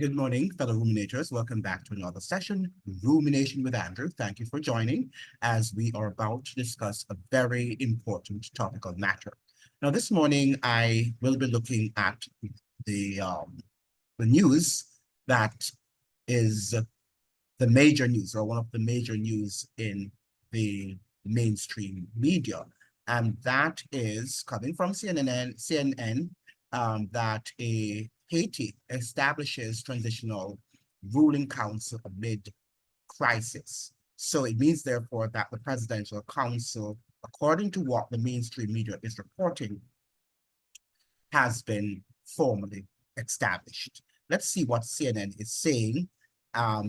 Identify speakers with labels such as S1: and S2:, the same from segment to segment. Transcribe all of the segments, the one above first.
S1: Good morning, fellow ruminators. Welcome back to another session, Rumination with Andrew. Thank you for joining as we are about to discuss a very important topical matter. Now, this morning, I will be looking at the, um, the news that is the major news or one of the major news in the mainstream media. And that is coming from CNN, that Haiti establishes transitional ruling council amid crisis. So it means, therefore, that the presidential council, according to what the mainstream media is reporting, has been formally established. Let's see what CNN is saying,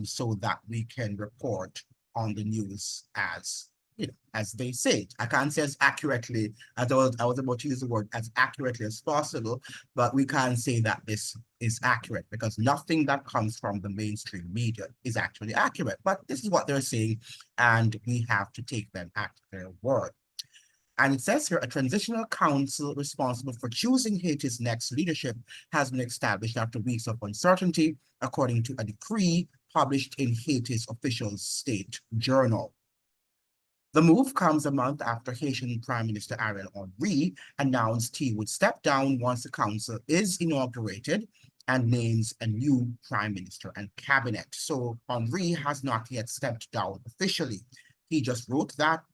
S1: so that we can report on the news as they say it. I can't say as accurately as I was about to use the word as accurately as possible, but we can't say that this is accurate because nothing that comes from the mainstream media is actually accurate. But this is what they're saying, and we have to take them at their word. And it says here, a transitional council responsible for choosing Haiti's next leadership has been established after weeks of uncertainty, according to a decree published in Haiti's official state journal. The move comes a month after Haitian Prime Minister Ariel Henry announced he would step down once the council is inaugurated and names a new prime minister and cabinet. So Henry has not yet stepped down officially. He just wrote that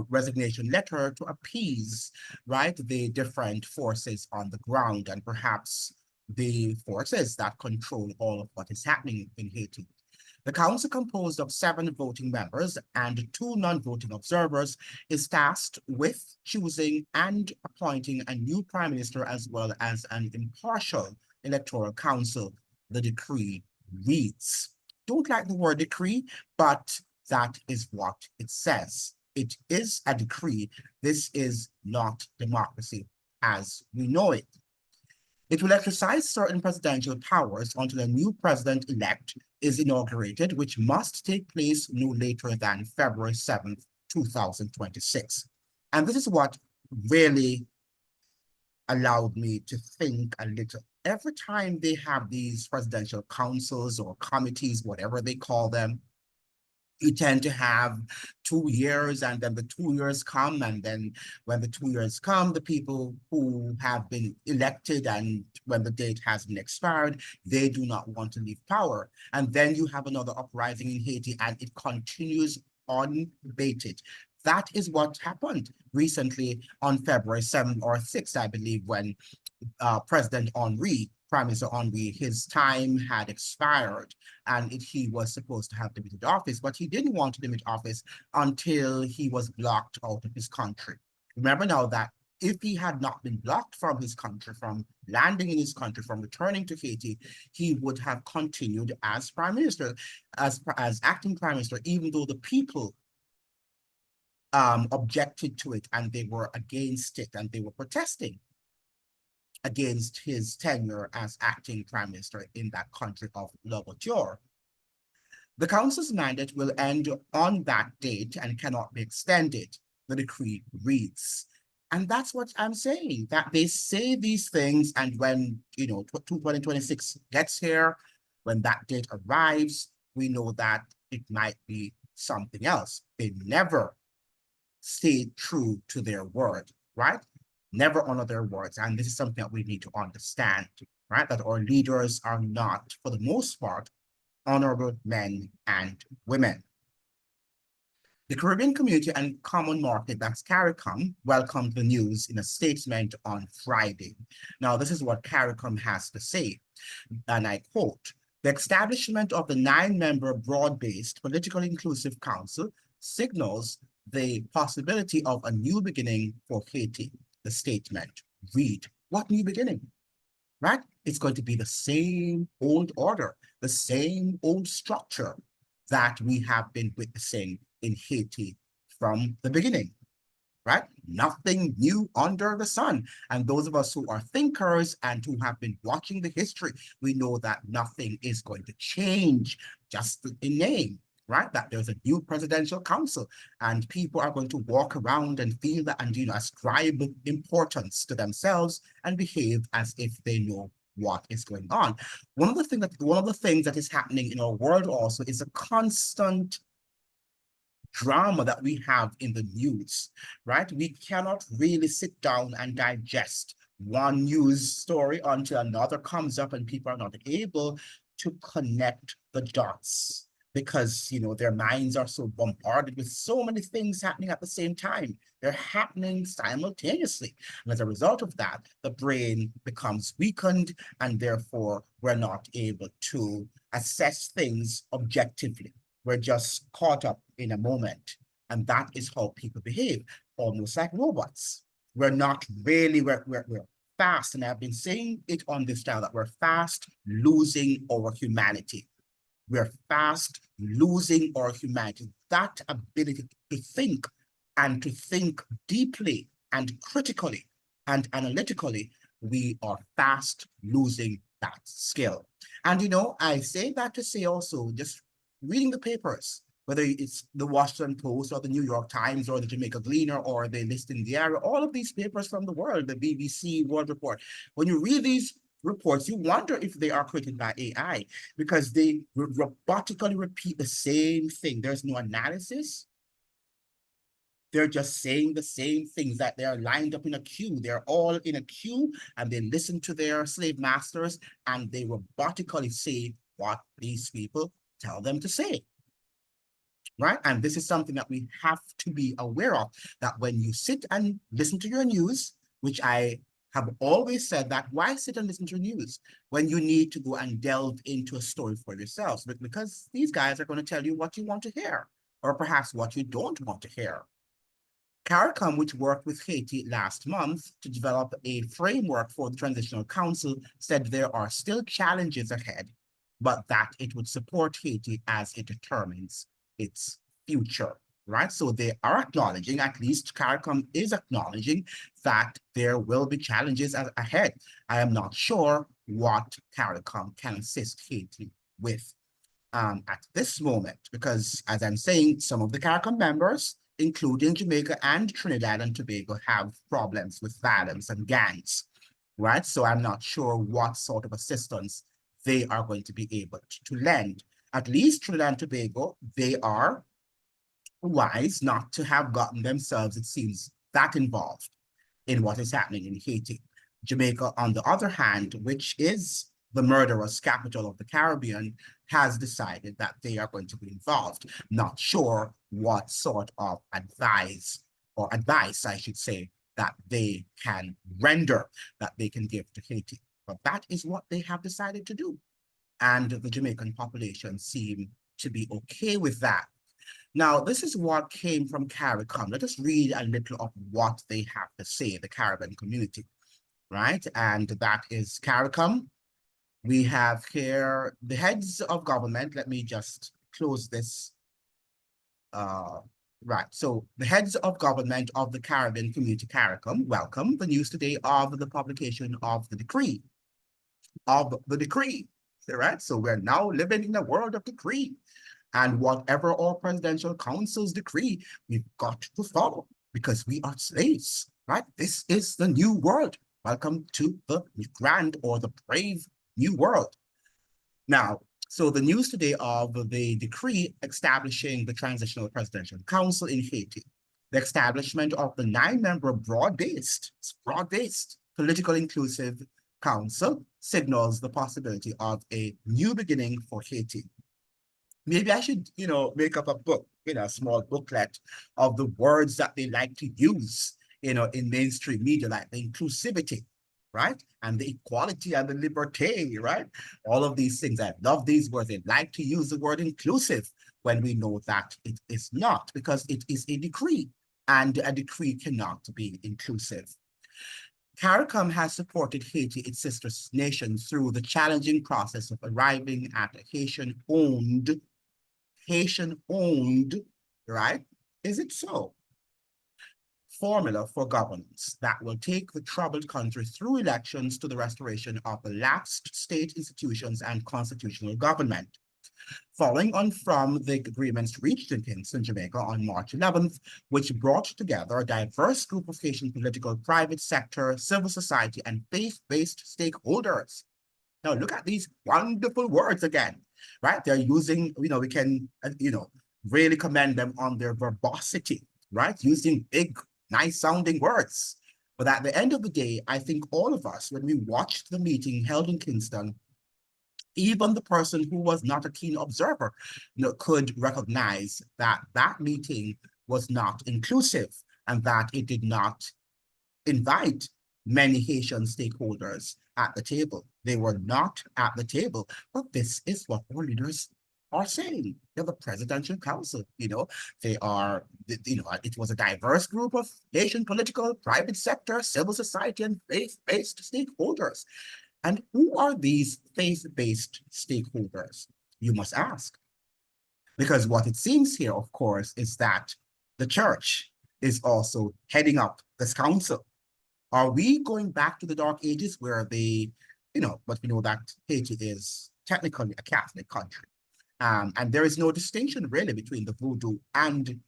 S1: resignation letter to appease, right, the different forces on the ground and perhaps the forces that control all of what is happening in Haiti. The council, composed of 7 voting members and 2 non-voting observers, is tasked with choosing and appointing a new prime minister as well as an impartial electoral council, the decree reads. Don't like the word decree, but that is what it says. It is a decree. This is not democracy as we know it. It will exercise certain presidential powers until a new president-elect is inaugurated, which must take place no later than February 7th, 2026. And this is what really allowed me to think a little. Every time they have these presidential councils or committees, whatever they call them, you tend to have 2 years, and then the 2 years come, and then when the 2 years come, the people who have been elected and when the date has been expired, they do not want to leave power. And then you have another uprising in Haiti, and it continues unabated. That is what happened recently on February 7th or 6th, I believe, when President Henry, Prime Minister Henry, his time had expired and he was supposed to have limited office, but he didn't want to limit office until he was blocked out of his country. Remember now that if he had not been blocked from his country, from landing in his country, from returning to Haiti, he would have continued as prime minister, as acting prime minister, even though the people objected to it and they were against it and they were protesting against his tenure as acting prime minister in that country of Louverture. The council's mandate will end on that date and cannot be extended, the decree reads. And that's what I'm saying, that they say these things, and when 2026 gets here, when that date arrives, we know that it might be something else. They never stay true to their word, right? Never honor their words. And this is something that we need to understand, right? That our leaders are not, for the most part, honorable men and women. The Caribbean Community and Common Market, that's CARICOM, welcomed the news in a statement on Friday. Now, this is what CARICOM has to say, and I quote, the establishment of the 9-member broad-based politically inclusive council signals the possibility of a new beginning for Haiti. The statement read, what new beginning? Right? It's going to be the same old order, the same old structure that we have been witnessing in Haiti from the beginning, right? Nothing new under the sun. And those of us who are thinkers and who have been watching the history, we know that nothing is going to change, just in name, right? That there's a new presidential council and people are going to walk around and feel that and ascribe importance to themselves and behave as if they know what is going on. One of the things that is happening in our world also is a constant drama that we have in the news, right? We cannot really sit down and digest one news story until another comes up and people are not able to connect the dots because, their minds are so bombarded with so many things happening at the same time. They're happening simultaneously. And as a result of that, the brain becomes weakened and therefore we're not able to assess things objectively. We're just caught up in a moment. And that is how people behave, almost like robots. We're not really, we're fast. And I've been saying it on this channel that we're fast losing our humanity. We're fast losing our humanity. That ability to think and to think deeply and critically and analytically, we are fast losing that skill. And I say that to say also, just reading the papers, whether it's the Washington Post or the New York Times or the Jamaica Gleaner or the List in the Area, all of these papers from the world, the BBC World Report, when you read these reports, you wonder if they are created by AI because they robotically repeat the same thing. There's no analysis. They're just saying the same things, that they're lined up in a queue. They're all in a queue and they listen to their slave masters and they robotically say what these people tell them to say. Right? And this is something that we have to be aware of, that when you sit and listen to your news, which I have always said, that why sit and listen to news when you need to go and delve into a story for yourselves? Because these guys are going to tell you what you want to hear, or perhaps what you don't want to hear. CARICOM, which worked with Haiti last month to develop a framework for the Transitional Council, said there are still challenges ahead, but that it would support Haiti as it determines its future, right? So they are acknowledging, at least CARICOM is acknowledging, that there will be challenges ahead. I am not sure what CARICOM can assist Haiti with at this moment, because as I'm saying, some of the CARICOM members, including Jamaica and Trinidad and Tobago, have problems with violence and gangs, right? So I'm not sure what sort of assistance they are going to be able to lend. At least Trinidad and Tobago, they are wise not to have gotten themselves, it seems, that involved in what is happening in Haiti. Jamaica, on the other hand, which is the murderous capital of the Caribbean, has decided that they are going to be involved. Not sure what sort of advice, I should say, that they can render, that they can give to Haiti. But that is what they have decided to do. And the Jamaican population seem to be okay with that. Now, this is what came from CARICOM. Let us read a little of what they have to say, the Caribbean community, right? And that is CARICOM. We have here the heads of government. Let me just close this. Right, so the heads of government of the Caribbean community, CARICOM, welcome the news today of the publication of the decree. Right? So we're now living in a world of decree. And whatever our presidential council's decree, we've got to follow because we are slaves, right? This is the new world. Welcome to the grand or the brave new world. Now, so the news today of the decree establishing the Transitional Presidential Council in Haiti, the establishment of the 9-member broad-based political inclusive council signals the possibility of a new beginning for Haiti. Maybe I should, make up a book, a small booklet of the words that they like to use, in mainstream media, like the inclusivity, right? And the equality and the liberté, right? All of these things. I love these words. They like to use the word inclusive when we know that it is not, because it is a decree, and a decree cannot be inclusive. CARICOM has supported Haiti, its sister nation, through the challenging process of arriving at a Haitian-owned, right? Is it so? Formula for governance that will take the troubled country through elections to the restoration of the lapsed state institutions and constitutional government. Following on from the agreements reached in Kingston, Jamaica on March 11th, which brought together a diverse group of Haitian political, private sector, civil society, and faith-based stakeholders. Now look at these wonderful words again, right? They're using, we can, really commend them on their verbosity, right? Using big, nice sounding words. But at the end of the day, I think all of us, when we watched the meeting held in Kingston, even the person who was not a keen observer, could recognize that that meeting was not inclusive and that it did not invite many Haitian stakeholders at the table. They were not at the table, but this is what our leaders are saying. They're the Presidential Council, they are, it was a diverse group of Haitian political, private sector, civil society, and faith-based stakeholders. And who are these faith-based stakeholders? You must ask. Because what it seems here, of course, is that the church is also heading up this council. Are we going back to the Dark Ages where but we know that Haiti is technically a Catholic country. And there is no distinction really between the voodoo and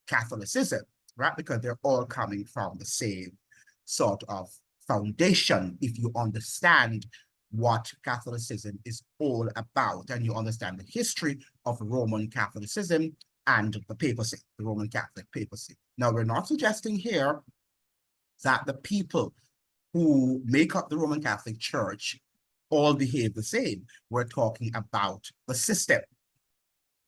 S1: Catholicism, right? Because they're all coming from the same sort of foundation. If you understand what Catholicism is all about and you understand the history of Roman Catholicism and the papacy, the Roman Catholic papacy. Now, we're not suggesting here that the people who make up the Roman Catholic Church all behave the same. We're talking about the system,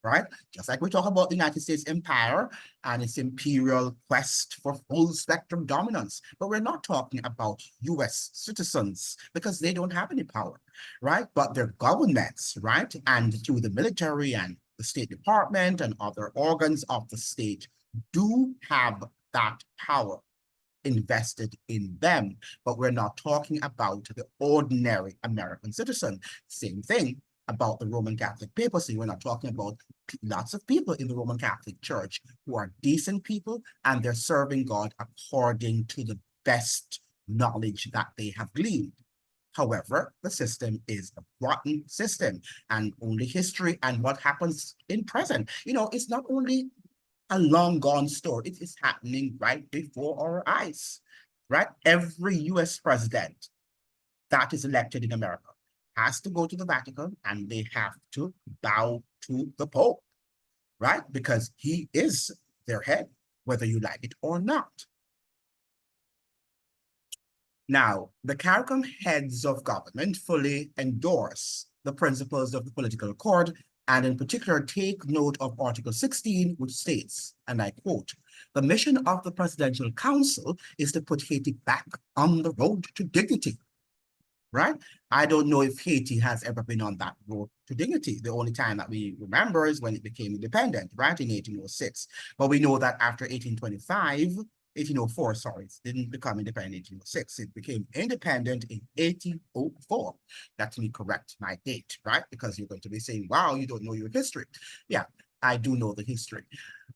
S1: right? Just like we talk about the United States empire and its imperial quest for full spectrum dominance. But we're not talking about US citizens because they don't have any power, right? But their governments, right? And through the military and the State Department and other organs of the state do have that power invested in them, but we're not talking about the ordinary American citizen. Same thing about the Roman Catholic papacy. We're not talking about lots of people in the Roman Catholic Church who are decent people and they're serving God according to the best knowledge that they have gleaned. However, the system is a rotten system, and only history and what happens in present. It's not only a long gone story. It is happening right before our eyes, right? Every US president that is elected in America has to go to the Vatican and they have to bow to the Pope, right? Because he is their head, whether you like it or not. Now, the CARICOM heads of government fully endorse the principles of the political accord and in particular take note of Article 16, which states, and I quote, "The mission of the Presidential Council is to put Haiti back on the road to dignity." Right? I don't know if Haiti has ever been on that road to dignity. The only time that we remember is when it became independent, right, in 1806. But we know that after 1804, sorry, it didn't become independent in 1806. It became independent in 1804. Let me correct my date, right? Because you're going to be saying, wow, you don't know your history. Yeah, I do know the history.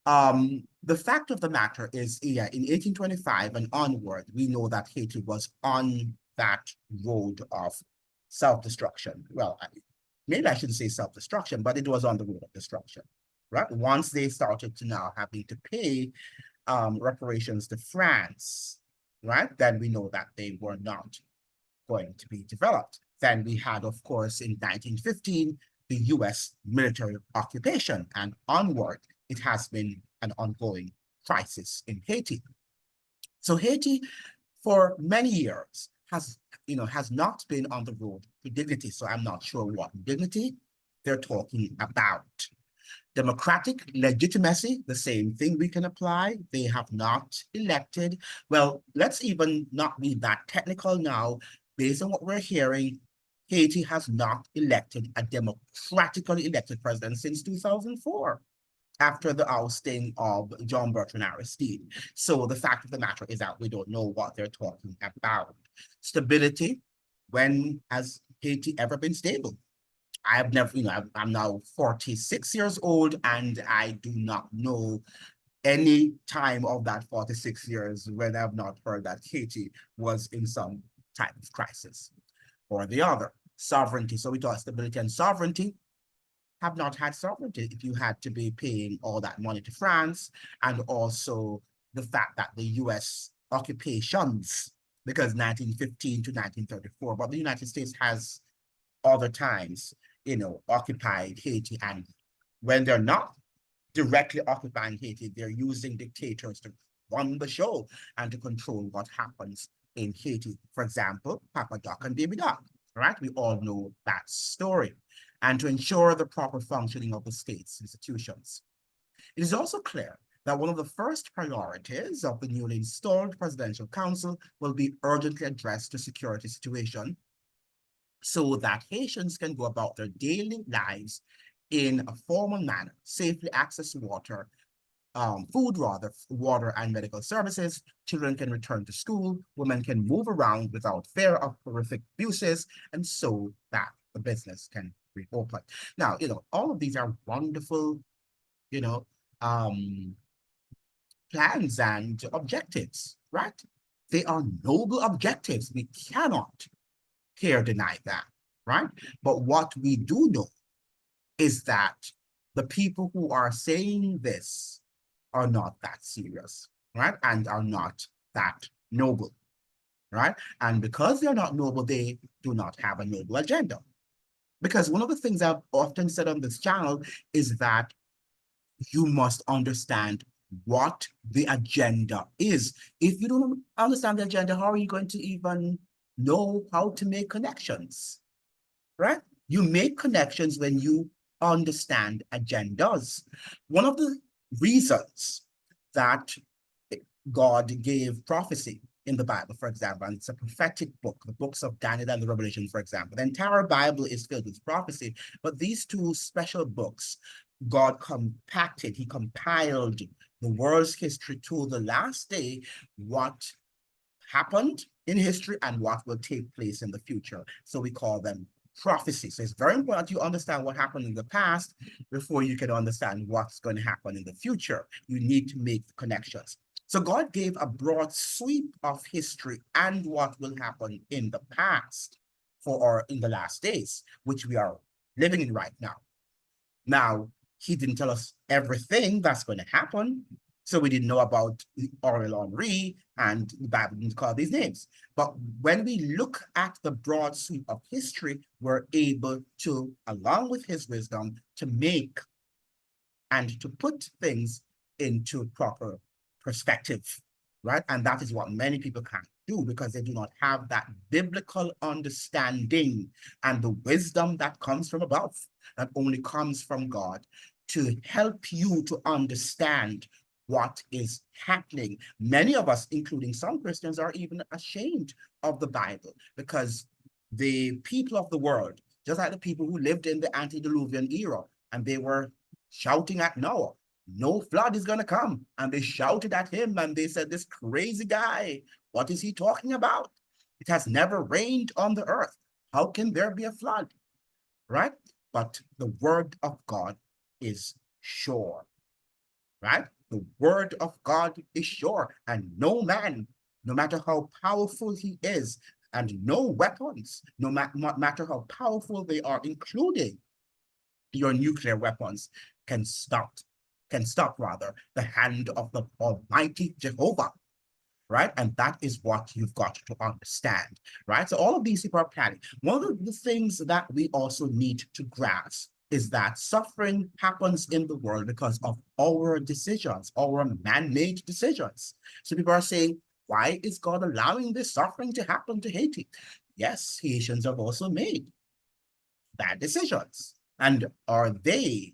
S1: The fact of the matter is, yeah, in 1825 and onward, we know that Haiti was on that road of self-destruction. Well, maybe I shouldn't say self-destruction, but it was on the road of destruction, right? Once they started to now having to pay reparations to France, right? Then we know that they were not going to be developed. Then we had, of course, in 1915, the US military occupation, and onward, it has been an ongoing crisis in Haiti. So Haiti, for many years, has not been on the road to dignity. So I'm not sure what dignity they're talking about. Democratic legitimacy, the same thing we can apply. They have not elected. Well, let's even not be that technical now. Based on what we're hearing, Haiti has not elected a democratically elected president since 2004 after the ousting of John Bertrand Aristide. So the fact of the matter is that we don't know what they're talking about. Stability, when has Haiti ever been stable? I've never, I'm now 46 years old and I do not know any time of that 46 years when I've not heard that Haiti was in some type of crisis or the other. Sovereignty, so we talk stability and sovereignty, have not had sovereignty if you had to be paying all that money to France, and also the fact that the US occupations, because 1915 to 1934, but the United States has other times, occupied Haiti. And when they're not directly occupying Haiti, they're using dictators to run the show and to control what happens in Haiti. For example, Papa Doc and Baby Doc, right? We all know that story. And to ensure the proper functioning of the state's institutions. It is also clear that one of the first priorities of the newly installed Presidential Council will be urgently addressed the security situation so that Haitians can go about their daily lives in a formal manner, safely access water, food rather, water and medical services. Children can return to school. Women can move around without fear of horrific abuses, and so that the business can reopen. Now, all of these are wonderful, you know, um, plans and objectives, right? They are noble objectives. We cannot here deny that, right? But what we do know is that the people who are saying this are not that serious, right? And are not that noble, right? And because they're not noble, they do not have a noble agenda. Because one of the things I've often said on this channel is that you must understand what the agenda is. If you don't understand the agenda, how are you going to even know how to make connections, right? You make connections when you understand agendas. One of the reasons that God gave prophecy in the Bible, for example, and it's a prophetic book, the books of Daniel and the Revelation, for example. The entire Bible is filled with prophecy, but these two special books, God compacted, he compiled the world's history to the last day, what happened in history and what will take place in the future. So we call them prophecy. So it's very important you understand what happened in the past before you can understand what's going to happen in the future. You need to make the connections. So God gave a broad sweep of history and what will happen in the past or in the last days, which we are living in right now. Now, he didn't tell us everything that's going to happen. So we didn't know about Ariel Henry, and the Bible didn't call these names. But when we look at the broad sweep of history, we're able to, along with his wisdom, to make and to put things into proper perspective, right? And that is what many people can't do because they do not have that biblical understanding and the wisdom that comes from above, that only comes from God, to help you to understand what is happening. Many of us, including some Christians, are even ashamed of the Bible because the people of the world, just like the people who lived in the antediluvian era, and they were shouting at Noah, no flood is going to come. And they shouted at him and they said, this crazy guy, what is he talking about? It has never rained on the earth. How can there be a flood? Right? But the word of God is sure, right? The word of God is sure, and no man, no matter how powerful he is, and no weapons, no matter how powerful they are, including your nuclear weapons, can stop rather the hand of the Almighty Jehovah, right? And that is what you've got to understand, right? So all of these people are planning. One of the things that we also need to grasp is that suffering happens in the world because of our decisions, our man-made decisions. So people are saying, why is God allowing this suffering to happen to Haiti? Yes, Haitians have also made bad decisions. And are they,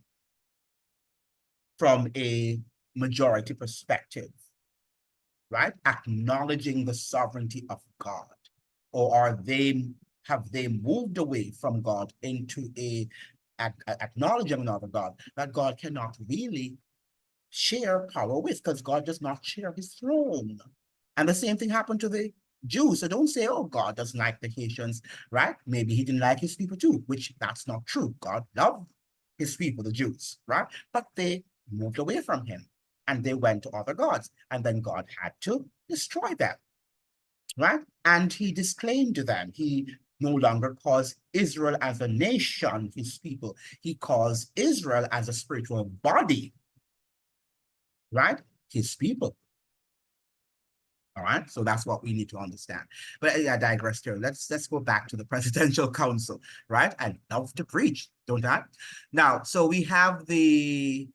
S1: from a majority perspective, right, acknowledging the sovereignty of God? Or have they moved away from God into acknowledging another God that God cannot really share power with because God does not share his throne? And the same thing happened to the Jews. So don't say, oh, God doesn't like the Haitians, right? Maybe he didn't like his people too, which that's not true. God loved his people, the Jews, right? But they moved away from him and they went to other gods. And then God had to destroy them, right? And he disclaimed them. He no longer calls Israel as a nation, his people. He calls Israel as a spiritual body, right? His people. All right, so that's what we need to understand. But I digress here. Let's go back to the Presidential Council, right? I love to preach, don't I? Now, so we have the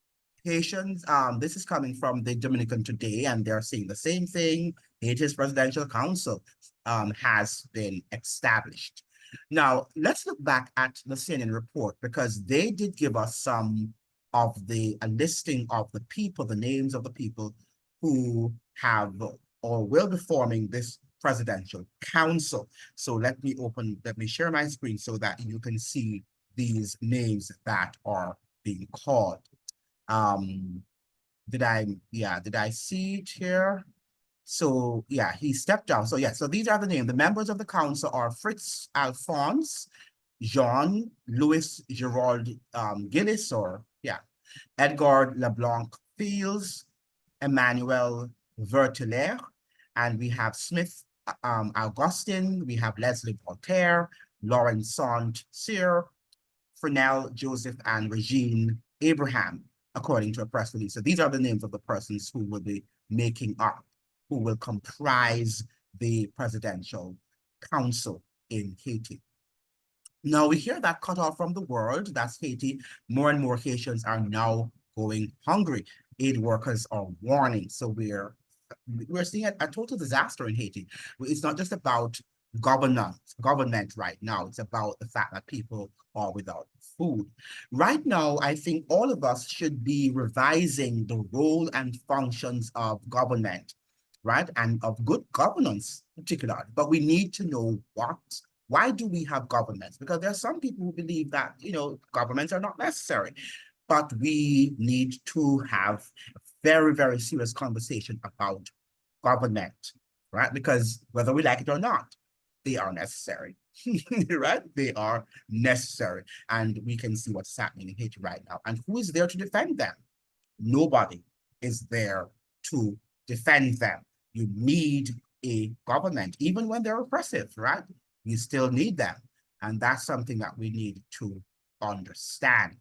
S1: Haitians. This is coming from the Dominican Today, and they're saying the same thing. Haiti's Presidential Council has been established. Now, let's look back at the CNN report because they did give us some of a listing of the people, the names of the people who have or will be forming this presidential council. So let me share my screen so that you can see these names that are being called. Um, did I see it here? So yeah, he stepped down. So yeah, so these are the names. The members of the council are Fritz Alphonse, Jean Louis Gerald Gillis, or yeah, Edgar LeBlanc Fields, Emmanuel Vertelaire, and we have Smith Augustine, we have Leslie Voltaire, Laurent Saint-Cyr, Fresnel Joseph, and Regine Abraham, according to a press release. So these are the names of the persons who will be making up, who will comprise the presidential council in Haiti. Now we hear that cut off from the world, that's Haiti. More and more Haitians are now going hungry. Aid workers are warning. So we're seeing a total disaster in Haiti. It's not just about government right now. It's about the fact that people are without food. Right now, I think all of us should be revising the role and functions of government, right? And of good governance, particularly. But we need to know why do we have governments? Because there are some people who believe that, governments are not necessary. But we need to have a very, very serious conversation about government, right? Because whether we like it or not, they are necessary, right? They are necessary. And we can see what's happening in Haiti right now. And who is there to defend them? Nobody is there to defend them. You need a government, even when they're oppressive, right? You still need them. And that's something that we need to understand.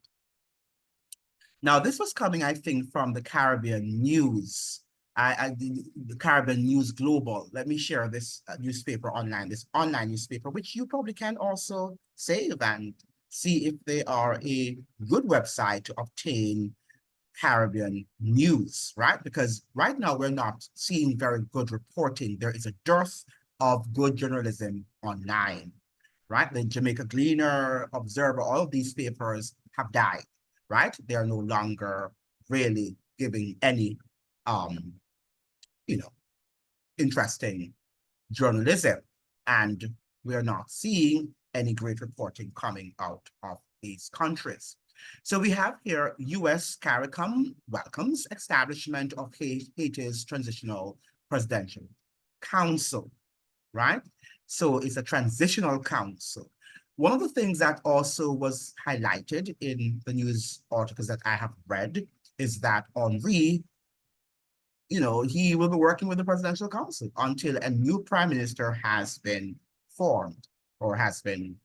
S1: Now, this was coming, I think, from the Caribbean News, the Caribbean News Global. Let me share this newspaper online, this online newspaper, which you probably can also save and see if they are a good website to obtain Caribbean news, right? Because right now we're not seeing very good reporting. There is a dearth of good journalism online, right? The Jamaica Gleaner, Observer, all of these papers have died, right? They are no longer really giving any, you know, interesting journalism. And we're not seeing any great reporting coming out of these countries. So we have here U.S. CARICOM welcomes establishment of Haiti's Transitional Presidential Council, right? So it's a transitional council. One of the things that also was highlighted in the news articles that I have read is that Henri, he will be working with the Presidential Council until a new prime minister has been formed or has been,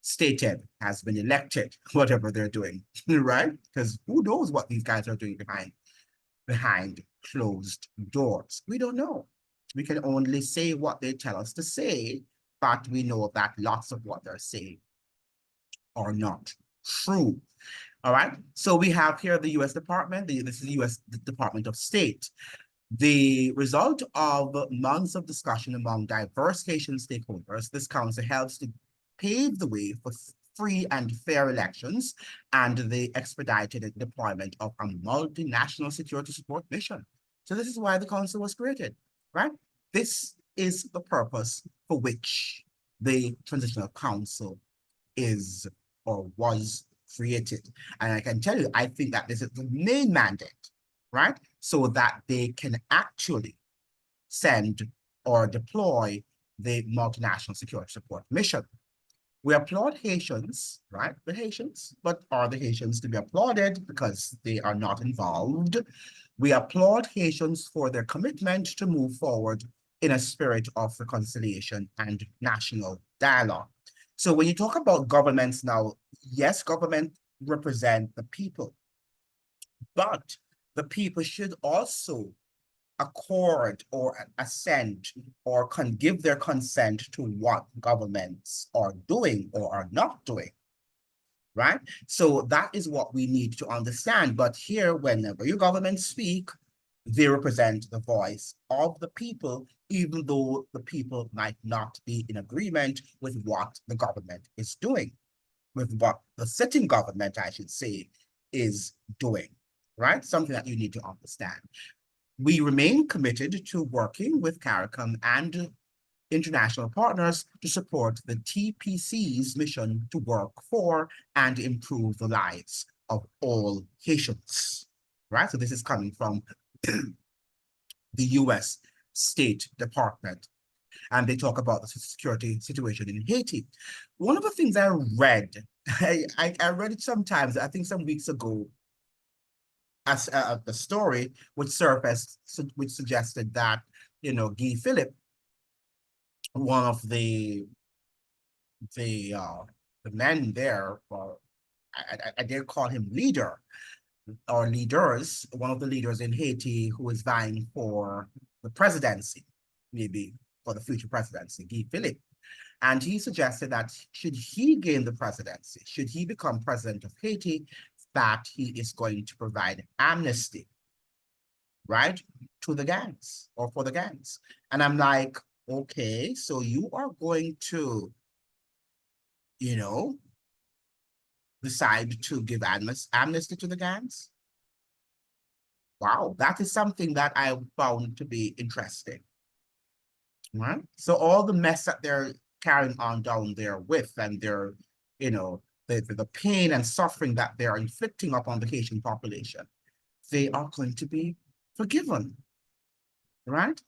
S1: stated, has been elected, whatever they're doing, right? Because who knows what these guys are doing behind closed doors? We don't know. We can only say what they tell us to say, but we know that lots of what they're saying are not true. All right. So we have here the U.S. Department. This is the U.S. Department of State. The result of months of discussion among diverse Haitian stakeholders, this council helps to pave the way for free and fair elections and the expedited deployment of a multinational security support mission. So this is why the council was created, right? This is the purpose for which the Transitional Council is or was created. And I can tell you, I think that this is the main mandate, right? So that they can actually send or deploy the multinational security support mission. We applaud Haitians, right? The Haitians, but are the Haitians to be applauded because they are not involved? We applaud Haitians for their commitment to move forward in a spirit of reconciliation and national dialogue. So when you talk about governments now, yes, government represent the people, but the people should also accord or assent or can give their consent to what governments are doing or are not doing, right? So that is what we need to understand. But here, whenever your government speak, they represent the voice of the people, even though the people might not be in agreement with what the government is doing, with what the sitting government, I should say, is doing, right? Something that you need to understand. We remain committed to working with CARICOM and international partners to support the TPC's mission to work for and improve the lives of all Haitians, right? So this is coming from the US State Department, and they talk about the security situation in Haiti. One of the things I read, I read it sometimes, I think some weeks ago, as the story which surfaced, which suggested that, Guy Philip, one of the uh, the men there, or I dare call him leader or leaders, one of the leaders in Haiti who is vying for the presidency, maybe for the future presidency, Guy Philippe. And he suggested that should he gain the presidency, should he become president of Haiti, that he is going to provide amnesty, right, to the gangs or for the gangs. And I'm like, okay, so you are going to, you know, decide to give amnesty to the gangs? Wow, that is something that I found to be interesting. Right? So all the mess that they're carrying on down there with, and their, the pain and suffering that they're inflicting upon the Haitian population, they are going to be forgiven. Right?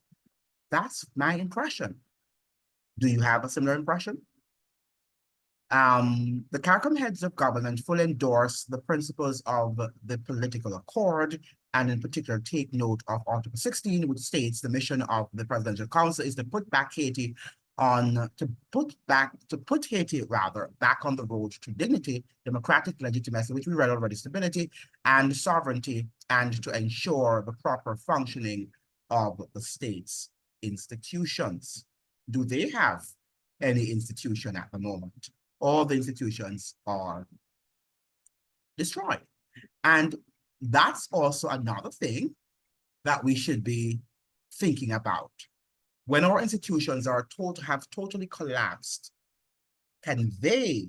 S1: That's my impression. Do you have a similar impression? The CARICOM heads of government fully endorse the principles of the political accord, and in particular take note of Article 16, which states the mission of the Presidential Council is to put Haiti back on the road to dignity, democratic legitimacy, which we read already, stability and sovereignty, and to ensure the proper functioning of the state's institutions. Do they have any institution at the moment? All the institutions are destroyed. And that's also another thing that we should be thinking about. When our institutions are have totally collapsed, can they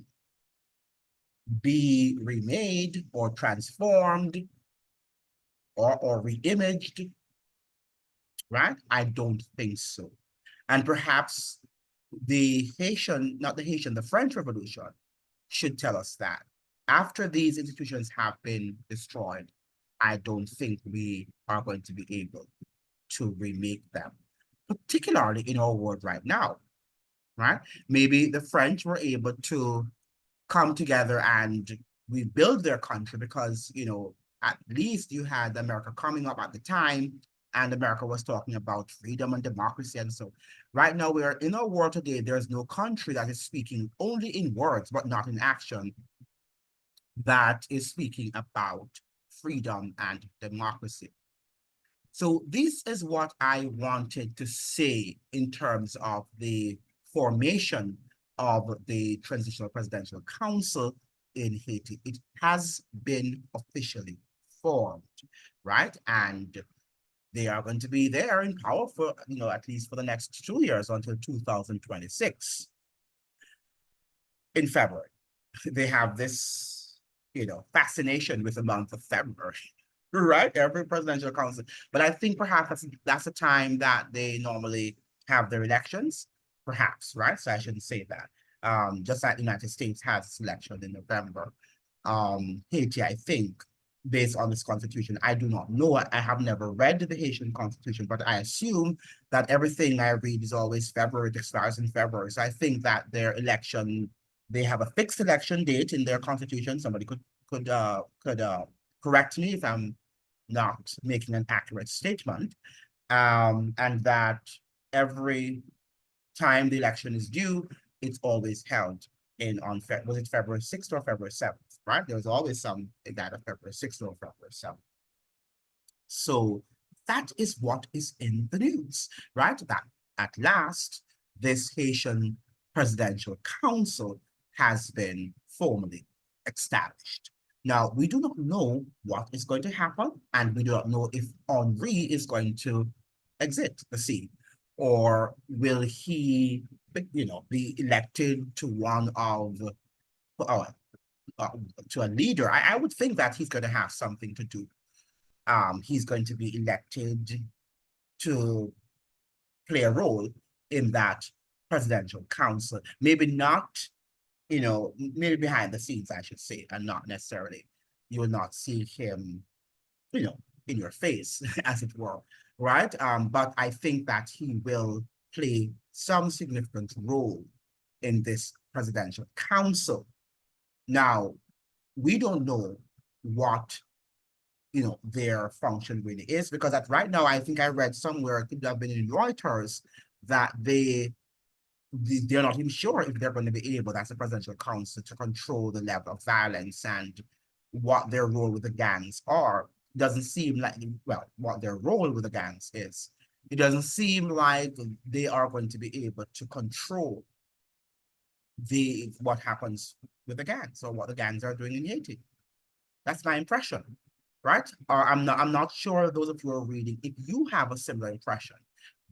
S1: be remade or transformed or re-imaged? Right? I don't think so. And perhaps the French Revolution should tell us that after these institutions have been destroyed, I don't think we are going to be able to remake them, particularly in our world right now, right? Maybe the French were able to come together and rebuild their country because, at least you had America coming up at the time, and America was talking about freedom and democracy. And so right now we are in our world today, there's no country that is speaking only in words, but not in action, that is speaking about freedom and democracy. So this is what I wanted to say in terms of the formation of the Transitional Presidential Council in Haiti. It has been officially formed, right? And they are going to be there in power for, at least for the next 2 years until 2026 in February. They have this, fascination with the month of February, right? Every presidential council. But I think perhaps that's the time that they normally have their elections, perhaps, right? So I shouldn't say that. Just like the United States has its election in November. Haiti, I think, based on this constitution, I do not know. I have never read the Haitian constitution, but I assume that everything I read is always February, it starts in February. So I think that their election, they have a fixed election date in their constitution. Somebody could correct me if I'm not making an accurate statement. And that every time the election is due, it's always held was it February 6th or February 7th, right? There was always some data February 6th or February 7th. So that is what is in the news, right? That at last, this Haitian Presidential Council has been formally established. Now, we do not know what is going to happen, and we do not know if Henri is going to exit the scene, or will he, be elected to one of, uh, uh, to a leader. I would think that he's going to have something to do. He's going to be elected to play a role in that presidential council. Maybe not, maybe behind the scenes, I should say, and not necessarily. You will not see him, you know, in your face, as it were, right? But I think that he will play some significant role in this presidential council. Now, we don't know what their function really is, because at right now, I think I read somewhere, it could have been in Reuters, that they're not even sure if they're going to be able, that's the presidential council, to control the level of violence and what their role with the gangs are. Doesn't seem like, well, what their role with the gangs is. It doesn't seem like they are going to be able to control what happens with the gangs, or what the gangs are doing in Haiti. That's my impression, right? Or I'm not sure, those of you who are reading, if you have a similar impression,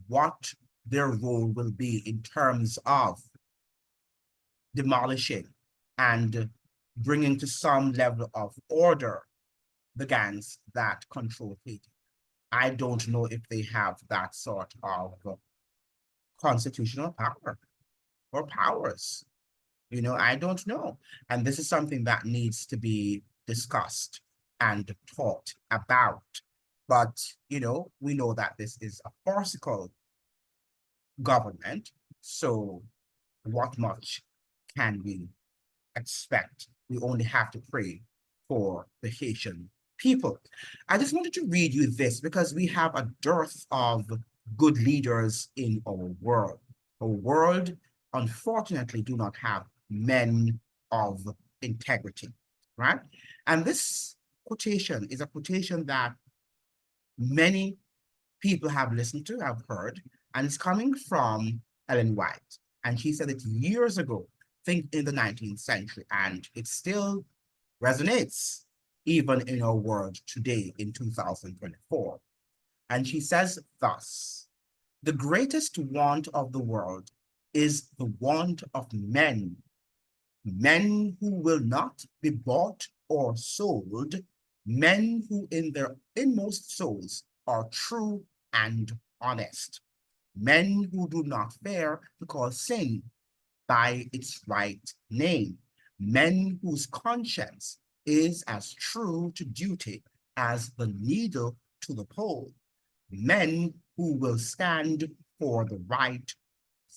S1: what their role will be in terms of demolishing and bringing to some level of order the gangs that control Haiti. I don't know if they have that sort of constitutional power or powers. I don't know. And this is something that needs to be discussed and talked about. But, we know that this is a farcical government. So what much can we expect? We only have to pray for the Haitian people. I just wanted to read you this because we have a dearth of good leaders in our world. Our world, unfortunately, do not have men of integrity, right? And this quotation is a quotation that many people have listened to, have heard, and it's coming from Ellen White. And she said it years ago, I think in the 19th century, and it still resonates even in our world today in 2024. And she says thus: the greatest want of the world is the want of men, men who will not be bought or sold, men who in their inmost souls are true and honest, men who do not fear to call sin by its right name, men whose conscience is as true to duty as the needle to the pole, men who will stand for the right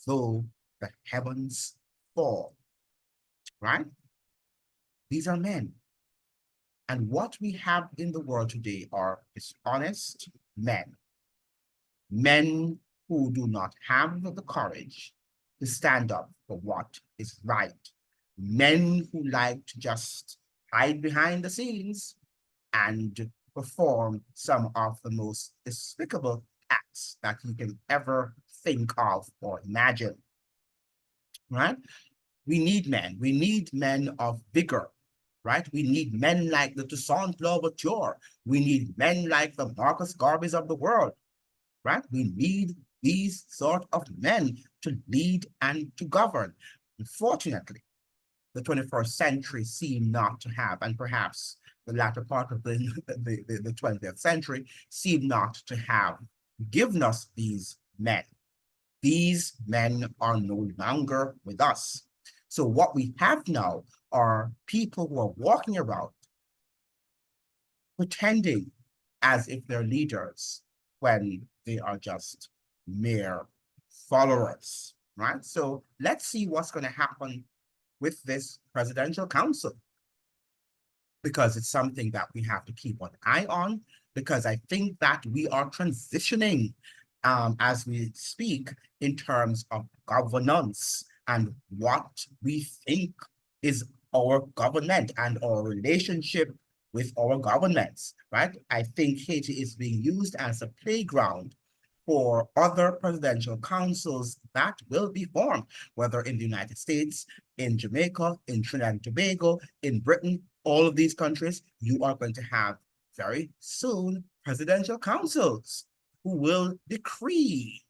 S1: though the heavens fall, right? These are men. And what we have in the world today are dishonest men, men who do not have the courage to stand up for what is right, men who like to just hide behind the scenes and perform some of the most despicable acts that you can ever think of or imagine, right? We need men. We need men of vigor, right? We need men like the Toussaint Louverture. We need men like the Marcus Garveys of the world, right? We need these sort of men to lead and to govern. Unfortunately, the 21st century seemed not to have, and perhaps the latter part of the 20th century seemed not to have given us these men. These men are no longer with us. So what we have now are people who are walking around pretending as if they're leaders when they are just mere followers, right? So let's see what's going to happen with this presidential council, because it's something that we have to keep an eye on, because I think that we are transitioning as we speak in terms of governance and what we think is our government and our relationship with our governments, right? I think Haiti is being used as a playground for other presidential councils that will be formed, whether in the United States, in Jamaica, in Trinidad and Tobago, in Britain, all of these countries, you are going to have very soon presidential councils who will decree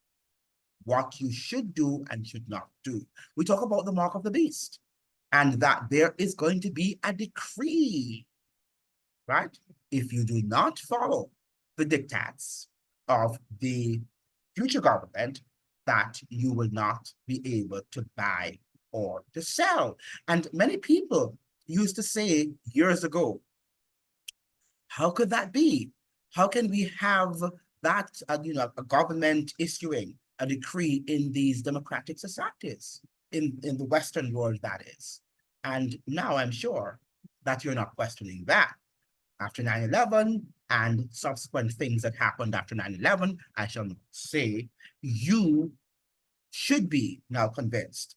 S1: what you should do and should not do. We talk about the mark of the beast, and that there is going to be a decree, right? If you do not follow the diktats of the future government, that you will not be able to buy or to sell. And many people used to say years ago, how could that be? How can we have that, a government issuing a decree in these democratic societies, in the Western world, that is? And now I'm sure that you're not questioning that. After 9/11 and subsequent things that happened after 9/11, I shall not say, you should be now convinced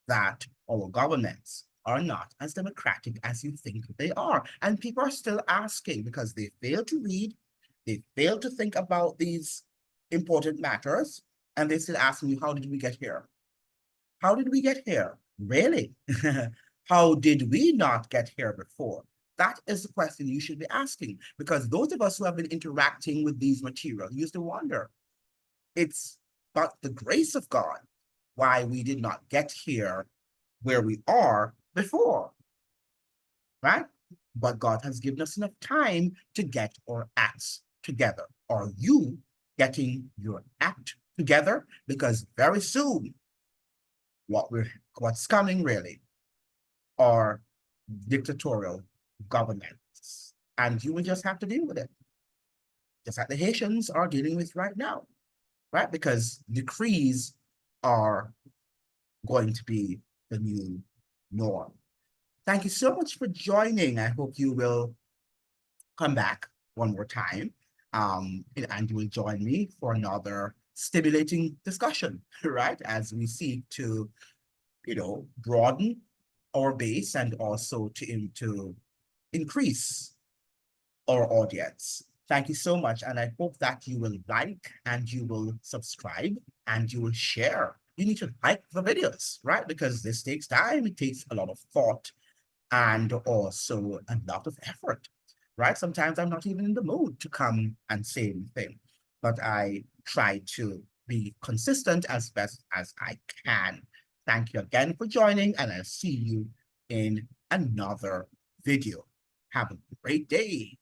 S1: that our governments are not as democratic as you think they are. And people are still asking because they fail to read, they fail to think about these important matters, and they still ask me, how did we get here? How did we get here? Really? How did we not get here before? That is the question you should be asking, because those of us who have been interacting with these materials used to wonder, it's but the grace of God why we did not get here where we are before, right? But God has given us enough time to get our acts together. Are you getting your act together? Because very soon, what's coming really are dictatorial governments, and you will just have to deal with it, just like the Haitians are dealing with right now, right? Because decrees are going to be the new norm. Thank you so much for joining. I hope you will come back one more time, and you will join me for another stimulating discussion, right? As we seek to, broaden our base and also to increase our audience. Thank you so much. And I hope that you will like and you will subscribe and you will share. You need to like the videos, right? Because this takes time, it takes a lot of thought and also a lot of effort, right? Sometimes I'm not even in the mood to come and say anything, but I try to be consistent as best as I can. Thank you again for joining, and I'll see you in another video. Have a great day.